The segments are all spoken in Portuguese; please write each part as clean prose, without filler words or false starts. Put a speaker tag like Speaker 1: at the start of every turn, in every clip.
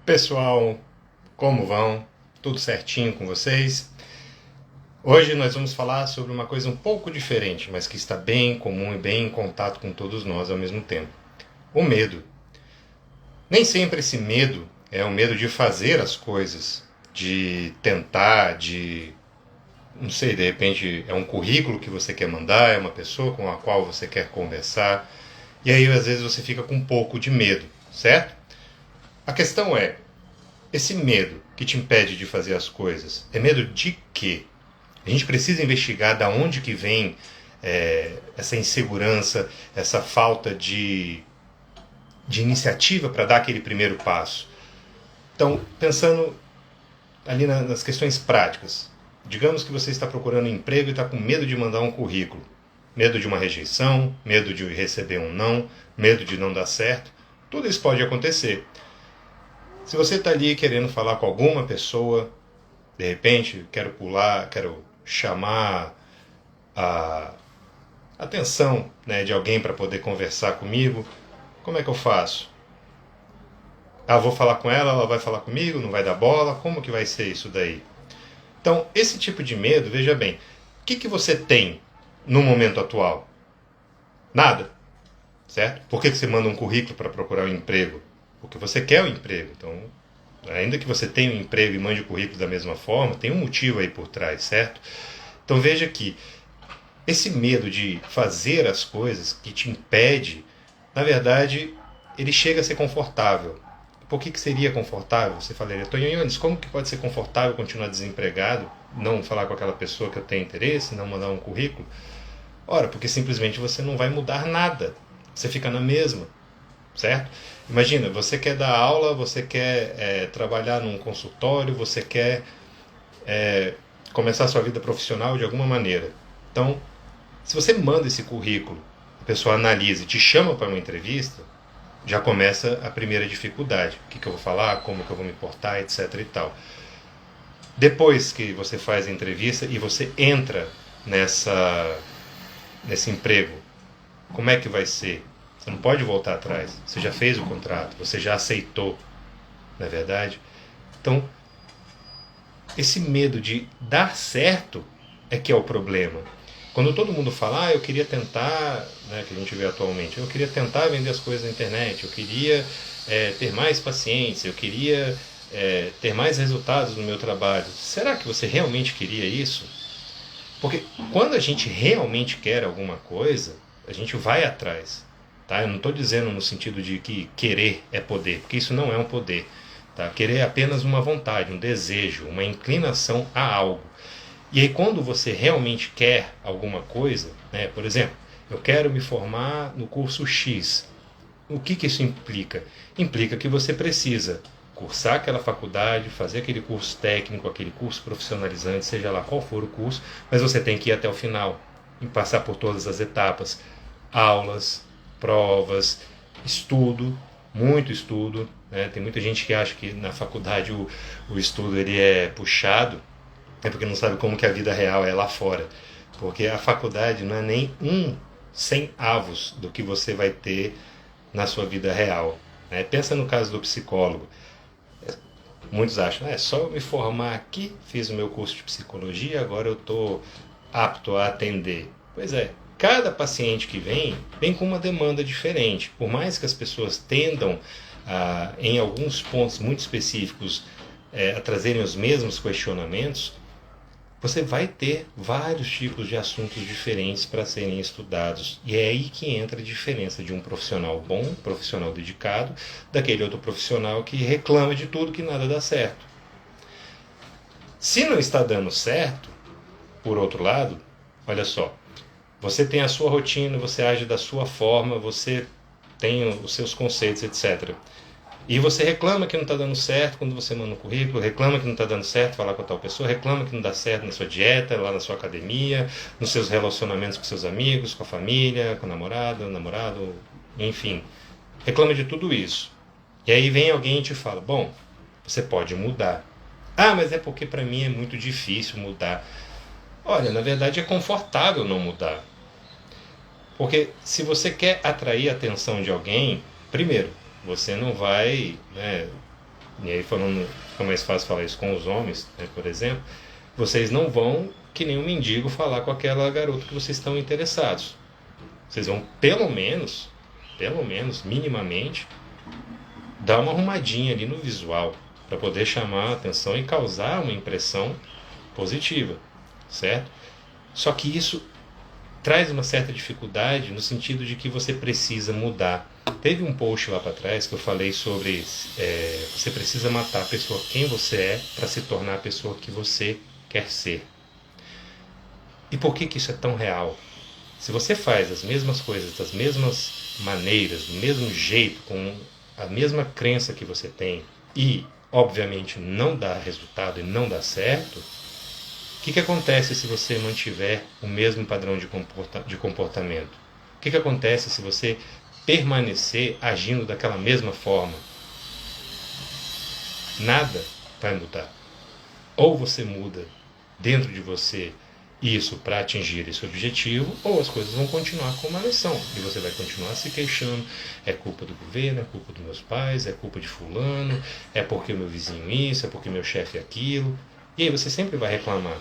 Speaker 1: Pessoal, como vão? Tudo certinho com vocês? Hoje nós vamos falar sobre uma coisa um pouco diferente, mas que está bem comum e bem em contato com todos nós ao mesmo tempo. O medo. Nem sempre esse medo é o medo de fazer as coisas, de tentar, não sei, de repente é um currículo que você quer mandar, é uma pessoa com a qual você quer conversar, e aí às vezes você fica com um pouco de medo, certo? A questão é, esse medo que te impede de fazer as coisas, é medo de quê? A gente precisa investigar da onde que vem essa insegurança, essa falta de iniciativa para dar aquele primeiro passo. Então, pensando ali nas questões práticas, digamos que você está procurando um emprego e está com medo de mandar um currículo. Medo de uma rejeição, medo de receber um não, medo de não dar certo. Tudo isso pode acontecer. Se você está ali querendo falar com alguma pessoa, de repente, quero chamar a atenção, né, de alguém para poder conversar comigo, como é que eu faço? Vou falar com ela, ela vai falar comigo, não vai dar bola, como que vai ser isso daí? Então, esse tipo de medo, veja bem, o que você tem no momento atual? Nada, certo? Por que você manda um currículo para procurar um emprego? Porque você quer o emprego. Então, ainda que você tenha um emprego e mande o currículo da mesma forma, tem um motivo aí por trás, certo? Então veja que esse medo de fazer as coisas que te impede, na verdade, ele chega a ser confortável. Por que seria confortável? Você falaria, Tonho, como que pode ser confortável continuar desempregado, não falar com aquela pessoa que eu tenho interesse, não mandar um currículo? Ora, porque simplesmente você não vai mudar nada. Você fica na mesma, certo? Imagina, você quer dar aula, você quer trabalhar num consultório, você quer começar a sua vida profissional de alguma maneira. Então, se você manda esse currículo, a pessoa analisa e te chama para uma entrevista, já começa a primeira dificuldade. O que eu vou falar, como que eu vou me portar, etc. e tal. Depois que você faz a entrevista e você entra nesse emprego, como é que vai ser? Você não pode voltar atrás. Você já fez o contrato, você já aceitou, não é verdade? Então, esse medo de dar certo é que é o problema. Quando todo mundo fala, eu queria tentar, né, que a gente vê atualmente, eu queria tentar vender as coisas na internet, eu queria ter mais paciência, eu queria ter mais resultados no meu trabalho. Será que você realmente queria isso? Porque quando a gente realmente quer alguma coisa, a gente vai atrás. Tá? Eu não estou dizendo no sentido de que querer é poder, porque isso não é um poder. Tá? Querer é apenas uma vontade, um desejo, uma inclinação a algo. E aí quando você realmente quer alguma coisa, né, por exemplo, eu quero me formar no curso X. O que isso implica? Implica que você precisa cursar aquela faculdade, fazer aquele curso técnico, aquele curso profissionalizante, seja lá qual for o curso, mas você tem que ir até o final e passar por todas as etapas, aulas, provas, estudo, muito estudo, né? Tem muita gente que acha que na faculdade o estudo ele é puxado, é porque não sabe como que a vida real é lá fora, porque a faculdade não é nem 1/100 do que você vai ter na sua vida real, né? Pensa no caso do psicólogo. Muitos acham, é só eu me formar aqui, fiz o meu curso de psicologia, agora eu estou apto a atender. Pois é, cada paciente que vem com uma demanda diferente. Por mais que as pessoas tendam, em alguns pontos muito específicos, a trazerem os mesmos questionamentos, você vai ter vários tipos de assuntos diferentes para serem estudados. E é aí que entra a diferença de um profissional bom, profissional dedicado, daquele outro profissional que reclama de tudo que nada dá certo. Se não está dando certo, por outro lado, olha só, você tem a sua rotina, você age da sua forma, você tem os seus conceitos, etc. E você reclama que não está dando certo quando você manda um currículo, reclama que não está dando certo falar com a tal pessoa, reclama que não dá certo na sua dieta, lá na sua academia, nos seus relacionamentos com seus amigos, com a família, com a namorada, namorado, enfim. Reclama de tudo isso. E aí vem alguém e te fala, bom, você pode mudar. Mas é porque para mim é muito difícil mudar. Olha, na verdade é confortável não mudar. Porque se você quer atrair a atenção de alguém, primeiro, você não vai, né, e aí falando, fica mais fácil falar isso com os homens, né, por exemplo, vocês não vão, que nem um mendigo, falar com aquela garota que vocês estão interessados. Vocês vão, pelo menos, minimamente, dar uma arrumadinha ali no visual, para poder chamar a atenção e causar uma impressão positiva, certo? Só que isso traz uma certa dificuldade no sentido de que você precisa mudar. Teve um post lá para trás que eu falei sobre você precisa matar a pessoa quem você é para se tornar a pessoa que você quer ser. E por que isso é tão real? Se você faz as mesmas coisas das mesmas maneiras, do mesmo jeito, com a mesma crença que você tem e, obviamente, não dá resultado e não dá certo, o que acontece se você mantiver o mesmo padrão de comportamento? O que acontece se você permanecer agindo daquela mesma forma? Nada vai mudar. Ou você muda dentro de você isso para atingir esse objetivo, ou as coisas vão continuar como elas são. E você vai continuar se queixando, é culpa do governo, é culpa dos meus pais, é culpa de fulano, é porque o meu vizinho isso, é porque meu chefe aquilo. E aí você sempre vai reclamar.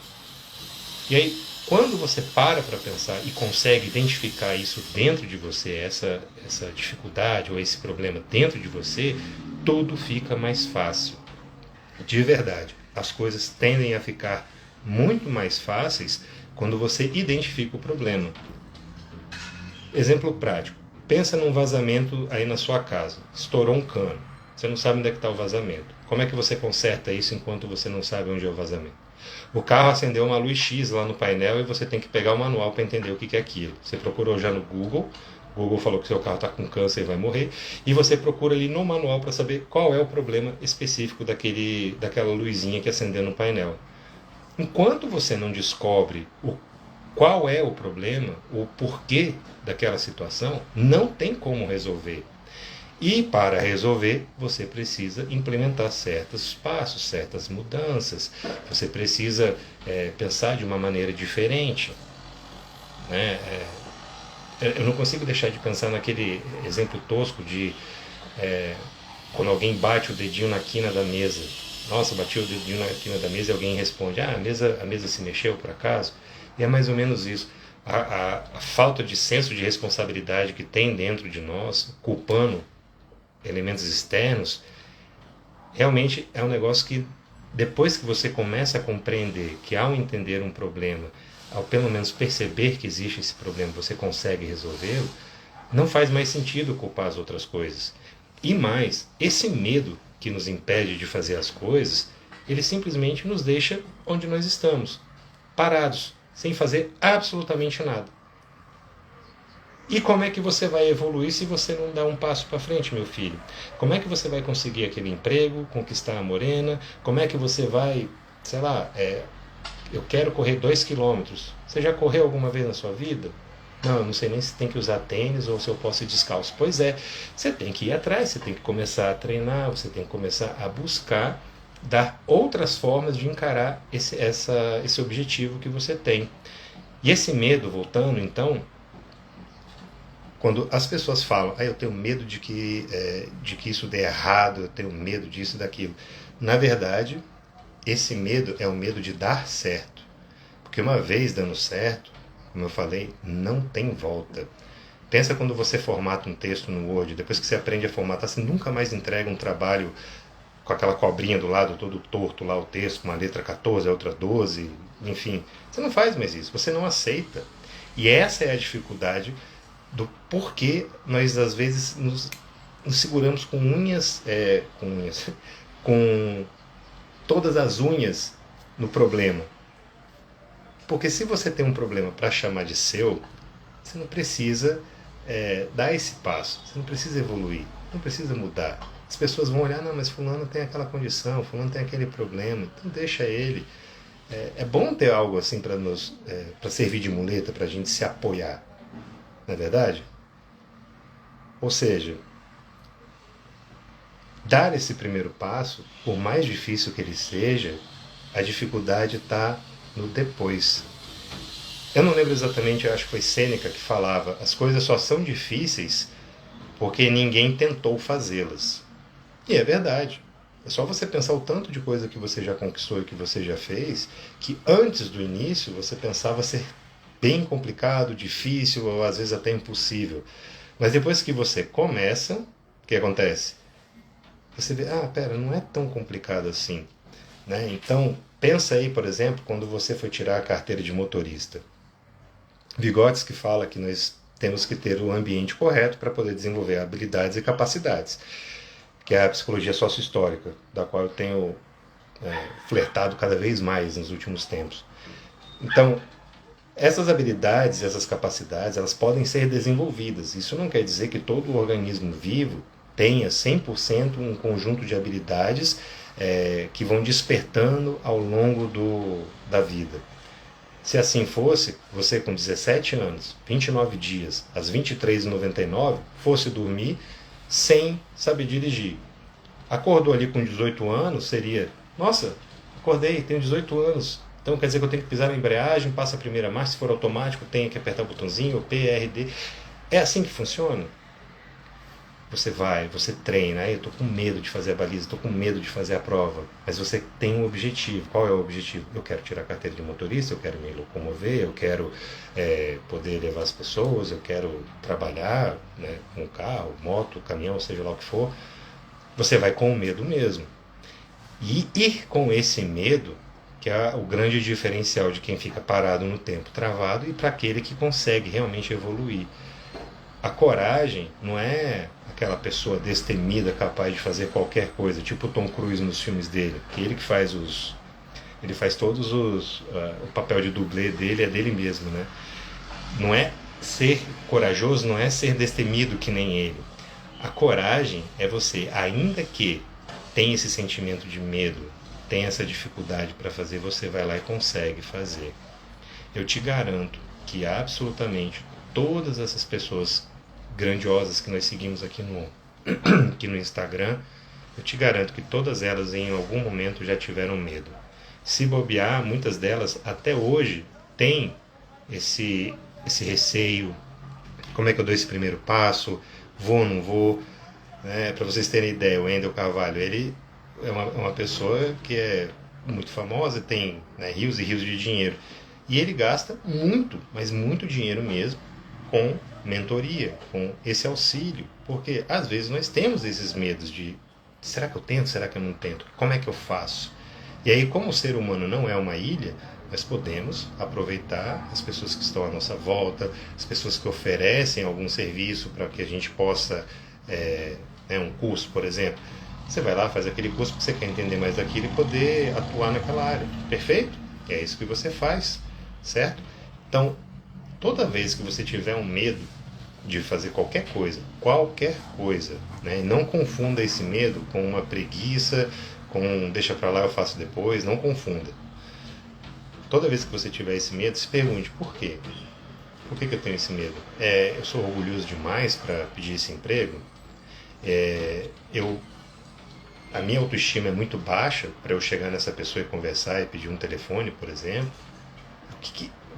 Speaker 1: E aí, quando você para pensar e consegue identificar isso dentro de você, essa dificuldade ou esse problema dentro de você, tudo fica mais fácil. De verdade, as coisas tendem a ficar muito mais fáceis quando você identifica o problema. Exemplo prático. Pensa num vazamento aí na sua casa. Estourou um cano. Você não sabe onde é que está o vazamento. Como é que você conserta isso enquanto você não sabe onde é o vazamento? O carro acendeu uma luz X lá no painel e você tem que pegar o manual para entender o que é aquilo. Você procurou já no Google. O Google falou que seu carro está com câncer e vai morrer. E você procura ali no manual para saber qual é o problema específico daquela luzinha que acendeu no painel. Enquanto você não descobre qual é o problema, o porquê daquela situação, não tem como resolver. E para resolver, você precisa implementar certos passos, certas mudanças. Você precisa pensar de uma maneira diferente. Né? Eu não consigo deixar de pensar naquele exemplo tosco de quando alguém bate o dedinho na quina da mesa. Nossa, bati o dedinho na quina da mesa e alguém responde, a mesa se mexeu por acaso? E é mais ou menos isso. A falta de senso de responsabilidade que tem dentro de nós, culpando elementos externos, realmente é um negócio que, depois que você começa a compreender que ao entender um problema, ao pelo menos perceber que existe esse problema, você consegue resolvê-lo, não faz mais sentido culpar as outras coisas. E mais, esse medo que nos impede de fazer as coisas, ele simplesmente nos deixa onde nós estamos, parados, sem fazer absolutamente nada. E como é que você vai evoluir se você não dá um passo para frente, meu filho? Como é que você vai conseguir aquele emprego, conquistar a morena? Como é que você vai, sei lá, eu quero correr 2 quilômetros. Você já correu alguma vez na sua vida? Não, eu não sei nem se tem que usar tênis ou se eu posso ir descalço. Pois é, você tem que ir atrás, você tem que começar a treinar, você tem que começar a buscar dar outras formas de encarar esse objetivo que você tem. E esse medo, voltando então, quando as pessoas falam, eu tenho medo de que isso dê errado, eu tenho medo disso e daquilo. Na verdade, esse medo é o medo de dar certo. Porque uma vez dando certo, como eu falei, não tem volta. Pensa quando você formata um texto no Word, depois que você aprende a formatar, você nunca mais entrega um trabalho com aquela cobrinha do lado todo torto lá, o texto, uma letra 14, a outra 12, enfim. Você não faz mais isso, você não aceita. E essa é a dificuldade do porquê nós às vezes nos seguramos com com todas as unhas no problema. Porque se você tem um problema para chamar de seu, você não precisa dar esse passo, você não precisa evoluir, não precisa mudar. As pessoas vão olhar, não, mas fulano tem aquela condição, fulano tem aquele problema, então deixa ele. É bom ter algo assim para servir de muleta, para a gente se apoiar. Não é verdade? Ou seja, dar esse primeiro passo, por mais difícil que ele seja, a dificuldade está no depois. Eu não lembro exatamente, eu acho que foi Sêneca que falava, as coisas só são difíceis porque ninguém tentou fazê-las. E é verdade. É só você pensar o tanto de coisa que você já conquistou e que você já fez, que antes do início você pensava ser bem complicado, difícil ou às vezes até impossível. Mas depois que você começa, o que acontece? Você vê, pera, não é tão complicado assim. Né? Então, pensa aí, por exemplo, quando você foi tirar a carteira de motorista. Vygotsky fala que nós temos que ter o ambiente correto para poder desenvolver habilidades e capacidades, que é a psicologia sócio-histórica, da qual eu tenho flertado cada vez mais nos últimos tempos. Então, essas habilidades, essas capacidades, elas podem ser desenvolvidas. Isso não quer dizer que todo organismo vivo tenha 100% um conjunto de habilidades que vão despertando ao longo da vida. Se assim fosse, você com 17 anos, 29 dias, às 23h99, fosse dormir sem saber dirigir. Acordou ali com 18 anos, seria, nossa, acordei, tenho 18 anos, então quer dizer que eu tenho que pisar na embreagem, passa a primeira marcha, se for automático, tenho que apertar o botãozinho, o P, R, D. É assim que funciona? Você vai, você treina, eu estou com medo de fazer a baliza, estou com medo de fazer a prova, mas você tem um objetivo. Qual é o objetivo? Eu quero tirar a carteira de motorista, eu quero me locomover, eu quero poder levar as pessoas, eu quero trabalhar, né, com carro, moto, caminhão, seja lá o que for. Você vai com o medo mesmo. E ir com esse medo, que é o grande diferencial de quem fica parado no tempo travado e para aquele que consegue realmente evoluir. A coragem não é aquela pessoa destemida capaz de fazer qualquer coisa, tipo o Tom Cruise nos filmes dele, que ele que faz ele faz todos o papel de dublê dele é dele mesmo, né? Não é ser corajoso, não é ser destemido que nem ele. A coragem é você, ainda que tenha esse sentimento de medo, tenha essa dificuldade para fazer, você vai lá e consegue fazer. Eu te garanto que absolutamente todas essas pessoas grandiosas que nós seguimos aqui no Instagram, eu te garanto que todas elas em algum momento já tiveram medo. Se bobear, muitas delas até hoje têm esse receio. Como é que eu dou esse primeiro passo? Vou ou não vou? Para vocês terem ideia, o Wendel Carvalho, ele é uma pessoa que é muito famosa, tem, né, rios e rios de dinheiro. E ele gasta muito, mas muito dinheiro mesmo, com mentoria, com esse auxílio. Porque às vezes nós temos esses medos de será que eu tento, será que eu não tento? Como é que eu faço? E aí, como o ser humano não é uma ilha, nós podemos aproveitar as pessoas que estão à nossa volta, as pessoas que oferecem algum serviço para que a gente possa, um curso, por exemplo. Você vai lá, faz aquele curso porque você quer entender mais daquilo e poder atuar naquela área. Perfeito? É isso que você faz, certo? Então, toda vez que você tiver um medo de fazer qualquer coisa, né? Não confunda esse medo com uma preguiça, com deixa pra lá, eu faço depois, não confunda. Toda vez que você tiver esse medo, se pergunte por quê? Por que eu tenho esse medo? Eu sou orgulhoso demais para pedir esse emprego? A minha autoestima é muito baixa para eu chegar nessa pessoa e conversar e pedir um telefone, por exemplo? O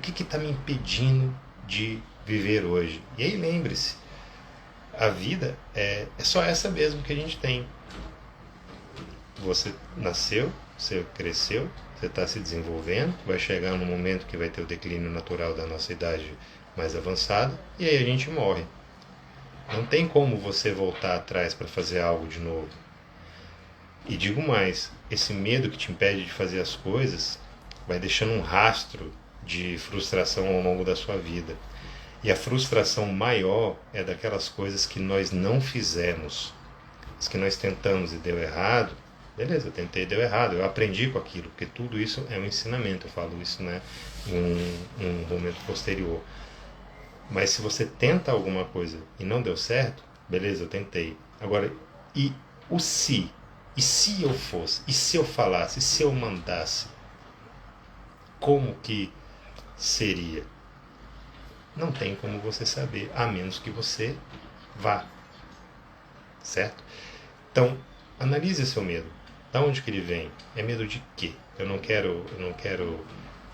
Speaker 1: que está me impedindo de viver hoje? E aí lembre-se, a vida é só essa mesmo que a gente tem. Você nasceu, você cresceu, você está se desenvolvendo, vai chegar num momento que vai ter o declínio natural da nossa idade mais avançada, e aí a gente morre. Não tem como você voltar atrás para fazer algo de novo. E digo mais, esse medo que te impede de fazer as coisas vai deixando um rastro de frustração ao longo da sua vida. E a frustração maior é daquelas coisas que nós não fizemos. As que nós tentamos e deu errado, beleza, eu tentei e deu errado, eu aprendi com aquilo, porque tudo isso é um ensinamento, eu falo isso, né, em um momento posterior. Mas se você tenta alguma coisa e não deu certo, beleza, eu tentei. Agora, e o se? E se eu fosse? E se eu falasse? E se eu mandasse? Como que seria? Não tem como você saber, a menos que você vá. Certo? Então, analise seu medo. Da onde que ele vem? É medo de quê? Eu não quero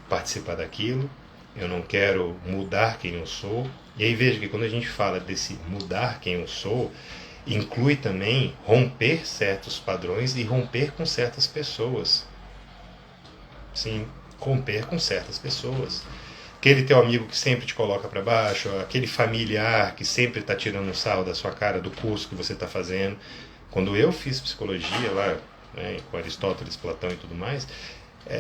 Speaker 1: participar daquilo, eu não quero mudar quem eu sou. E aí veja que quando a gente fala desse mudar quem eu sou, inclui também romper certos padrões e romper com certas pessoas. Sim, romper com certas pessoas. Aquele teu amigo que sempre te coloca para baixo, aquele familiar que sempre está tirando um sarro da sua cara do curso que você está fazendo. Quando eu fiz psicologia lá, né, com Aristóteles, Platão e tudo mais,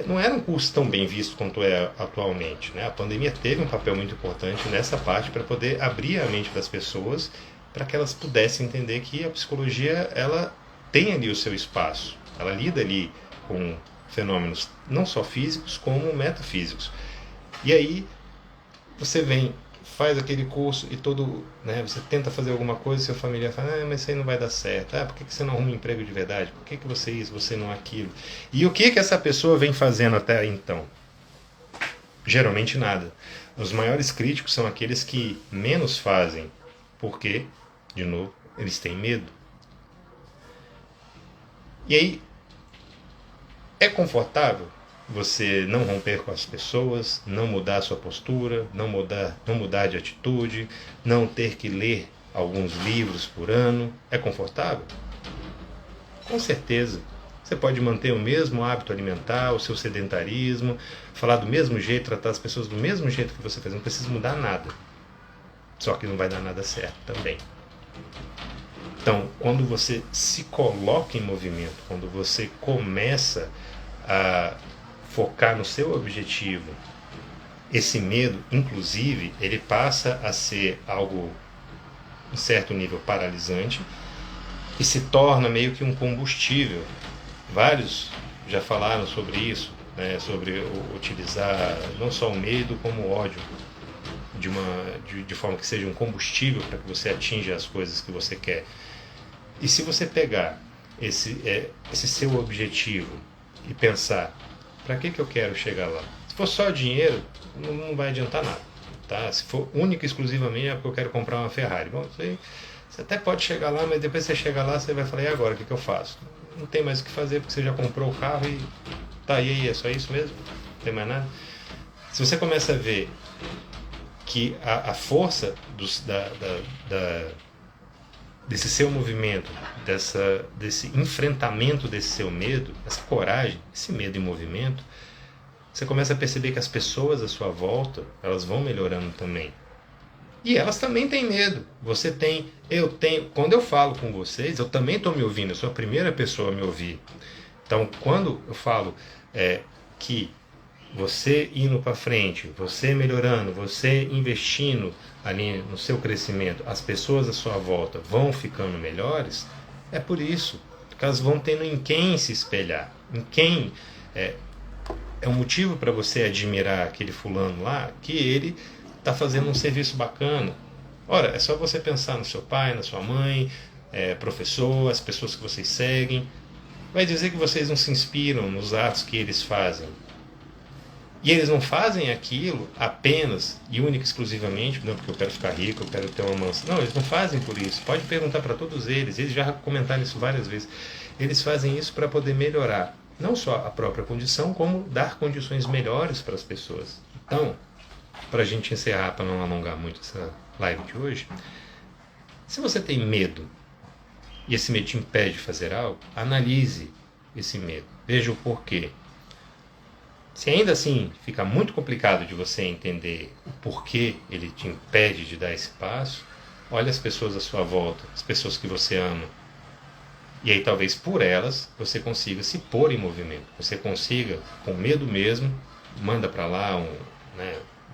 Speaker 1: não era um curso tão bem visto quanto é atualmente. Né? A pandemia teve um papel muito importante nessa parte para poder abrir a mente das pessoas para que elas pudessem entender que a psicologia ela tem ali o seu espaço. Ela lida ali com fenômenos não só físicos como metafísicos. E aí você vem, faz aquele curso e todo, né, você tenta fazer alguma coisa e seu familiar fala, mas isso aí não vai dar certo. Por que você não arruma um emprego de verdade? Por que você isso, você não aquilo? E o que essa pessoa vem fazendo até então? Geralmente nada. Os maiores críticos são aqueles que menos fazem. Porque, de novo, eles têm medo. E aí, é confortável você não romper com as pessoas, não mudar a sua postura, não mudar de atitude, não ter que ler alguns livros por ano? É confortável? Com certeza. Você pode manter o mesmo hábito alimentar, o seu sedentarismo, falar do mesmo jeito, tratar as pessoas do mesmo jeito que você faz, não precisa mudar nada. Só que não vai dar nada certo também. Então, quando você se coloca em movimento, quando você começa a focar no seu objetivo, esse medo, inclusive, ele passa a ser algo, em certo nível, paralisante e se torna meio que um combustível. Vários já falaram sobre isso, né, sobre utilizar não só o medo como o ódio de forma que seja um combustível para que você atinja as coisas que você quer. E se você pegar esse seu objetivo e pensar, para que eu quero chegar lá? Se for só dinheiro, não vai adiantar nada. Tá? Se for única e exclusivamente é porque eu quero comprar uma Ferrari. Bom, você até pode chegar lá, mas depois você chega lá, você vai falar, e agora, o que eu faço? Não tem mais o que fazer, porque você já comprou o carro e tá aí, é só isso mesmo? Não tem mais nada? Se você começa a ver que a força desse seu movimento, desse enfrentamento desse seu medo, essa coragem, esse medo em movimento, você começa a perceber que as pessoas à sua volta, elas vão melhorando também. E elas também têm medo. Você tem, eu tenho. Quando eu falo com vocês, eu também estou me ouvindo, eu sou a primeira pessoa a me ouvir. Então, quando eu falo que você indo para frente, você melhorando, você investindo ali no seu crescimento, as pessoas à sua volta vão ficando melhores, é por isso, porque elas vão tendo em quem se espelhar, em quem é um motivo para você admirar aquele fulano lá, que ele está fazendo um serviço bacana. Ora, é só você pensar no seu pai, na sua mãe, professor, as pessoas que vocês seguem, vai dizer que vocês não se inspiram nos atos que eles fazem. E eles não fazem aquilo apenas e única e exclusivamente, não, porque eu quero ficar rico, eu quero ter uma mansão. Não, eles não fazem por isso. Pode perguntar para todos eles já comentaram isso várias vezes. Eles fazem isso para poder melhorar não só a própria condição, como dar condições melhores para as pessoas. Então, para a gente encerrar, para não alongar muito essa live de hoje, se você tem medo e esse medo te impede de fazer algo, analise esse medo, veja o porquê. Se ainda assim fica muito complicado de você entender o porquê ele te impede de dar esse passo, olhe as pessoas à sua volta, as pessoas que você ama. E aí talvez por elas você consiga se pôr em movimento. Você consiga, com medo mesmo, manda para lá,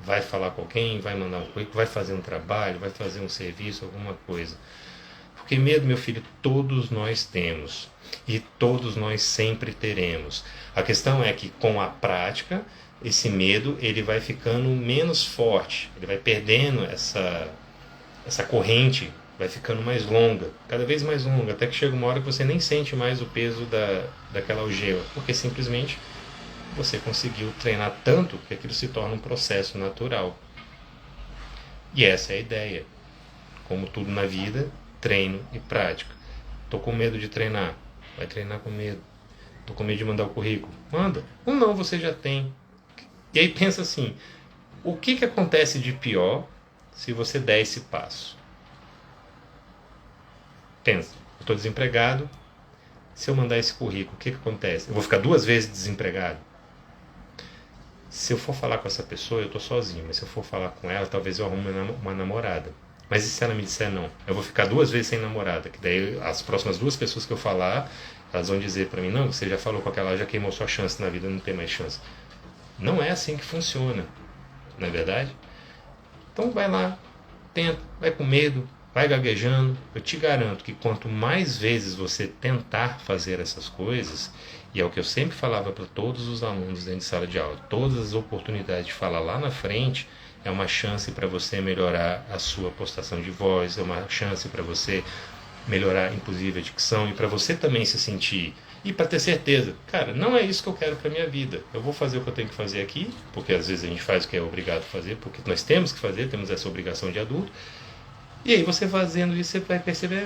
Speaker 1: vai falar com alguém, vai mandar um currículo, vai fazer um trabalho, vai fazer um serviço, alguma coisa. Porque medo, meu filho, todos nós temos. E todos nós sempre teremos. A questão é que com a prática, esse medo ele vai ficando menos forte. Ele vai perdendo essa corrente, vai ficando mais longa, cada vez mais longa, até que chega uma hora que você nem sente mais o peso daquela algema, porque simplesmente você conseguiu treinar tanto que aquilo se torna um processo natural. E essa é a ideia. Como tudo na vida, treino e prática. Estou com medo de treinar. Vai treinar com medo. Estou com medo de mandar o currículo. Manda. Ou não, você já tem. E aí pensa assim, o que acontece de pior se você der esse passo? Pensa, eu estou desempregado, se eu mandar esse currículo, o que acontece? Eu vou ficar 2 vezes desempregado? Se eu for falar com essa pessoa, eu estou sozinho, mas se eu for falar com ela, talvez eu arrume uma namorada. Mas e se ela me disser não? Eu vou ficar 2 vezes sem namorada, que daí as próximas 2 pessoas que eu falar, elas vão dizer para mim, não, você já falou com aquela, já queimou sua chance na vida, não tem mais chance. Não é assim que funciona, não é verdade? Então vai lá, tenta, vai com medo, vai gaguejando. Eu te garanto que quanto mais vezes você tentar fazer essas coisas, e é o que eu sempre falava para todos os alunos dentro de sala de aula, todas as oportunidades de falar lá na frente, é uma chance para você melhorar a sua postação de voz, é uma chance para você melhorar inclusive a dicção e para você também se sentir e para ter certeza, cara, não é isso que eu quero para minha vida. Eu vou fazer o que eu tenho que fazer aqui, porque às vezes a gente faz o que é obrigado a fazer, porque nós temos que fazer, temos essa obrigação de adulto. E aí você fazendo isso, você vai perceber,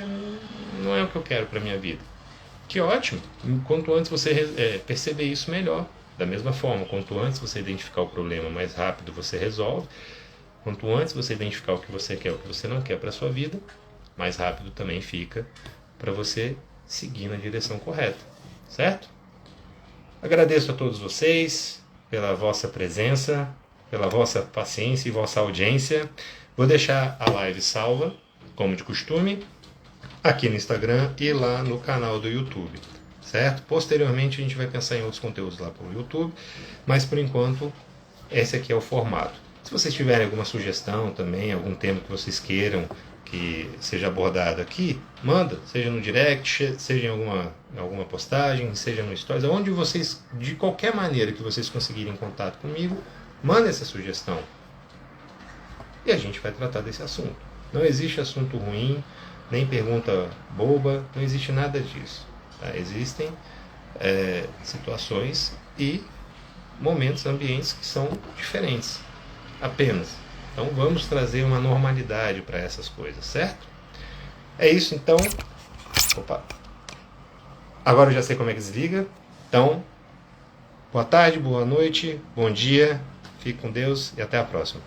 Speaker 1: não é o que eu quero para minha vida. Que ótimo! Quanto antes você perceber isso, melhor. Da mesma forma, quanto antes você identificar o problema, mais rápido você resolve. Quanto antes você identificar o que você quer, o que você não quer para a sua vida, mais rápido também fica para você seguir na direção correta. Certo? Agradeço a todos vocês pela vossa presença, pela vossa paciência e vossa audiência. Vou deixar a live salva, como de costume, aqui no Instagram e lá no canal do YouTube, certo? Posteriormente a gente vai pensar em outros conteúdos lá pelo YouTube, mas por enquanto esse aqui é o formato. Se vocês tiverem alguma sugestão também, algum tema que vocês queiram que seja abordado aqui, manda, seja no direct, seja em alguma postagem, seja no stories, onde vocês, de qualquer maneira que vocês conseguirem contato comigo, manda essa sugestão. E a gente vai tratar desse assunto. Não existe assunto ruim, nem pergunta boba, não existe nada disso. Tá? Existem situações e momentos, ambientes que são diferentes, apenas. Então vamos trazer uma normalidade para essas coisas, certo? É isso então. Opa! Agora eu já sei como é que desliga. Então, boa tarde, boa noite, bom dia, fique com Deus e até a próxima.